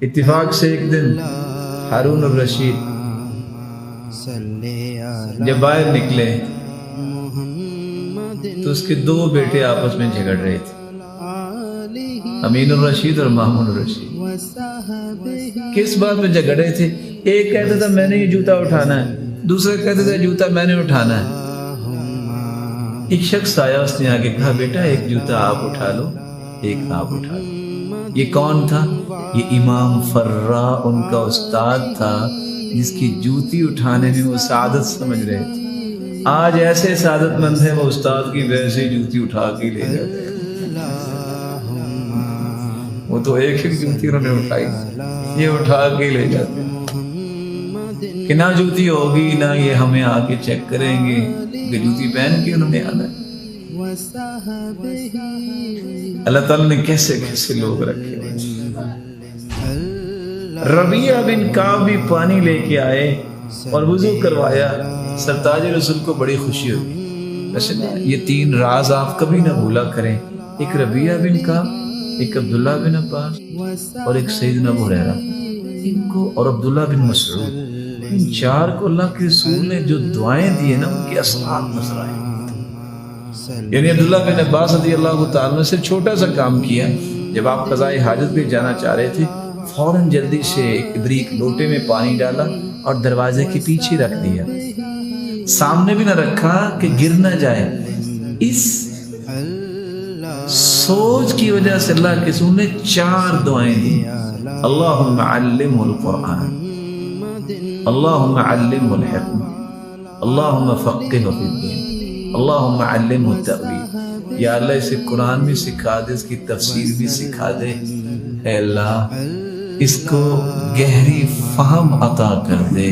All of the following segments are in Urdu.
اتفاق سے ایک دن ہارون الرشید جب باہر نکلے تو اس کے دو بیٹے آپس میں جھگڑ رہے تھے، امین الرشید اور مامون الرشید۔ کس بات میں جھگڑ رہے تھے؟ ایک کہتا تھا میں نے یہ جوتا اٹھانا ہے، دوسرا کہتا تھا جوتا میں نے اٹھانا ہے۔ ایک شخص آیا، اس نے آگے کہا بیٹا ایک جوتا آپ اٹھا لو، ایک آپ اٹھا لو۔ یہ کون تھا؟ یہ امام فرا ان کا استاد تھا، جس کی جوتی اٹھانے میں وہ سعادت سمجھ رہے تھے۔ آج ایسے سعادت مند ہیں وہ استاد کی ویسے جوتی اٹھا کے لے جاتے ہیں۔ وہ تو ایک ہی جوتی انہوں نے اٹھائی، یہ اٹھا کے لے جاتے ہیں کہ نہ جوتی ہوگی نہ یہ ہمیں آ کے چیک کریں گے کہ جوتی پہن کے انہوں نے آنا ہے۔ اللہ تعالیٰ نے کیسے کیسے لوگ رکھے ہوئے۔ ربیعہ بن کعب بھی پانی لے کے آئے اور وضو کروایا، سرتاج رسول کو بڑی خوشی ہوئی۔ ویسے یہ تین راز آپ کبھی نہ بھولا کریں، ایک ربیعہ بن کعب، ایک عبداللہ بن عباس اور ایک سیدنا ابو ہریرہ، ان کو اور عبداللہ بن مسعود، ان چار کو اللہ کے رسول نے جو دعائیں دی ہیں نا ان کے اثرات نظر آئے۔ یعنی عبداللہ بن عباس رضی اللہ تعالیٰ نے صرف چھوٹا سا کام کیا، جب آپ قضائے حاجت پہ جانا چاہ رہے تھے فوراً جلدی سے ایک لوٹے میں پانی ڈالا اور دروازے کے پیچھے رکھ دیا، سامنے بھی نہ رکھا کہ گر نہ جائے۔ اس سوچ کی وجہ سے اللہ کے رسول نے چار دعائیں دی، اللہم علمہ القرآن، اللہم علمہ الحکمہ، اللہم فقہہ فی الدین، اللہم علمہ التأویل۔ یا اللہ اسے قرآن بھی سکھا دے، اس کی تفسیر بھی سکھا دے، اے اللہ اس کو گہری فہم عطا کر دے۔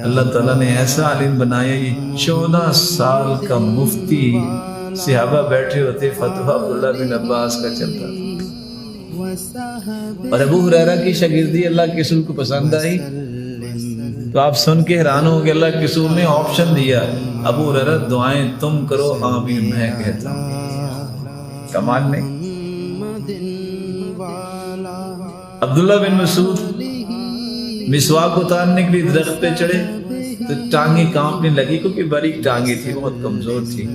اللہ تعالیٰ نے ایسا عالم بنایا، یہ 14 سال کا مفتی، صحابہ بیٹھے ہوتے، فتویٰ عبداللہ بن عباس کا چلتا تھا۔ اور ابو ہریرہ کی شاگردی اللہ کے رسول کو پسند آئی تو آپ سن کے حیران ہو گئے، اللہ کے رسول نے آپشن دیا، ابو ہریرہ دعائیں تم کرو، آمین میں کہتا ہوں۔ کمال نہیں؟ عبداللہ بن مسعود مسواک اتارنے کے لیے درخت پہ چڑھے تو ٹانگیں کانپنے لگی، کیونکہ باریک ٹانگیں تھی، بہت کمزور تھی،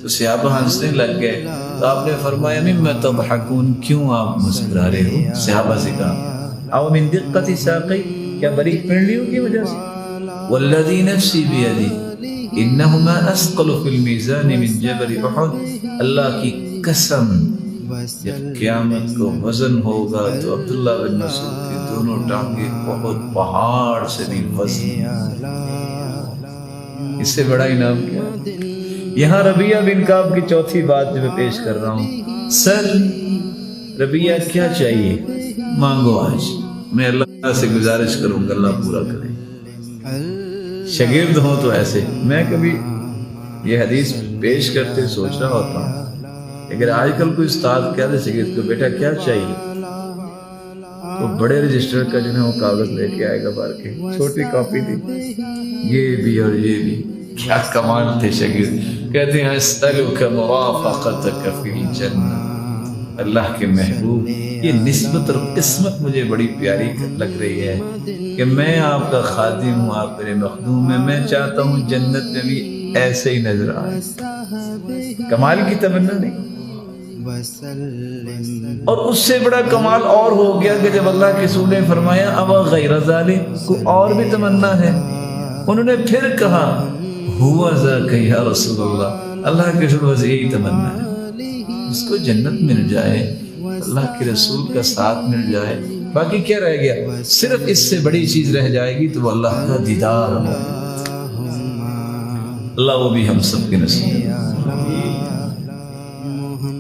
تو صحابہ ہنسنے لگ گئے۔ تو آپ نے فرمایا مما تضحکون، کیوں آپ مسکرا رہے ہو؟ صحابہ سے کہا او من دقت ساقی، کیا باریک پنڈلیوں کی وجہ سے؟ والذی نفسی بیدی انہما اثقل فی المیزان من جبل احد، اللہ کی قسم جب قیامت کو وزن ہوگا تو عبداللہ بن مسعود کی دونوں ٹانگیں بہت پہاڑ سے بھی وزن، اس سے بڑا انعام کیا؟ یہاں ربیعہ بن کعب کی چوتھی بات جو میں پیش کر رہا ہوں، سر ربیعہ کیا چاہیے مانگو، آج میں اللہ سے گزارش کروں گا اللہ پورا کرے۔ شاگرد ہوں تو ایسے، میں کبھی یہ حدیث پیش کرتے سوچ رہا ہوتا ہوں، اگر آج کل کوئی استاد کہہ دے شاگرد کو بیٹا کیا چاہیے، تو بڑے رجسٹر کا جو ہے وہ کاغذ لے کے آئے گا بھر کے، چھوٹی کاپی تھی، یہ بھی اور یہ بھی، کیا کمال تھے شاگرد۔ کہتے ہیں اسألک مرافقتک فی الجنہ، اللہ کے محبوب یہ نسبت اور قسمت مجھے بڑی پیاری لگ رہی ہے کہ میں آپ کا خادم ہوں، آپ میرے مخدوم ہیں، میں چاہتا ہوں جنت میں بھی ایسے ہی نظر آئے۔ کمال کی تمنا نہیں؟ اور اس سے بڑا کمال اور ہو گیا کہ جب اللہ کے رسول نے فرمایا اب غیر ذالک، کو اور بھی تمنا ہے؟ انہوں نے پھر کہا ہوا ذاک یا رسول اللہ، اللہ کے رسول بس یہی تمنا ہے، اس کو جنت مل جائے، اللہ کے رسول کا ساتھ مل جائے، باقی کیا رہ گیا؟ صرف اس سے بڑی چیز رہ جائے گی تو وہ اللہ کا دیدار ہو۔ اللہ وہ بھی ہم سب کے نصیب۔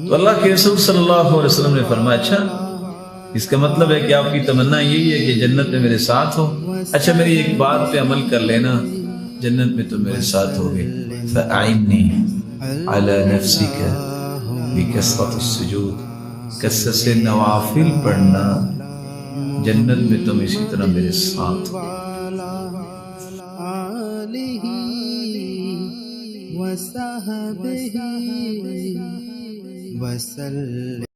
تو اللہ کے رسول صلی اللہ علیہ وسلم نے فرمایا اچھا اس کا مطلب ہے کہ آپ کی تمنا یہی ہے کہ جنت میں میرے ساتھ ہو، اچھا میری ایک بات پہ عمل کر لینا، جنت میں تو میرے ساتھ ہوگے، فَأَعِنِّي عَلَى نَفْسِكَ بِكَثْرَةِ السُّجُودِ، کثرت سے نوافل پڑھنا، جنت میں تم اسی طرح میرے ساتھ ہو۔ وَصَحْبِهِ وَسَلَّمَ۔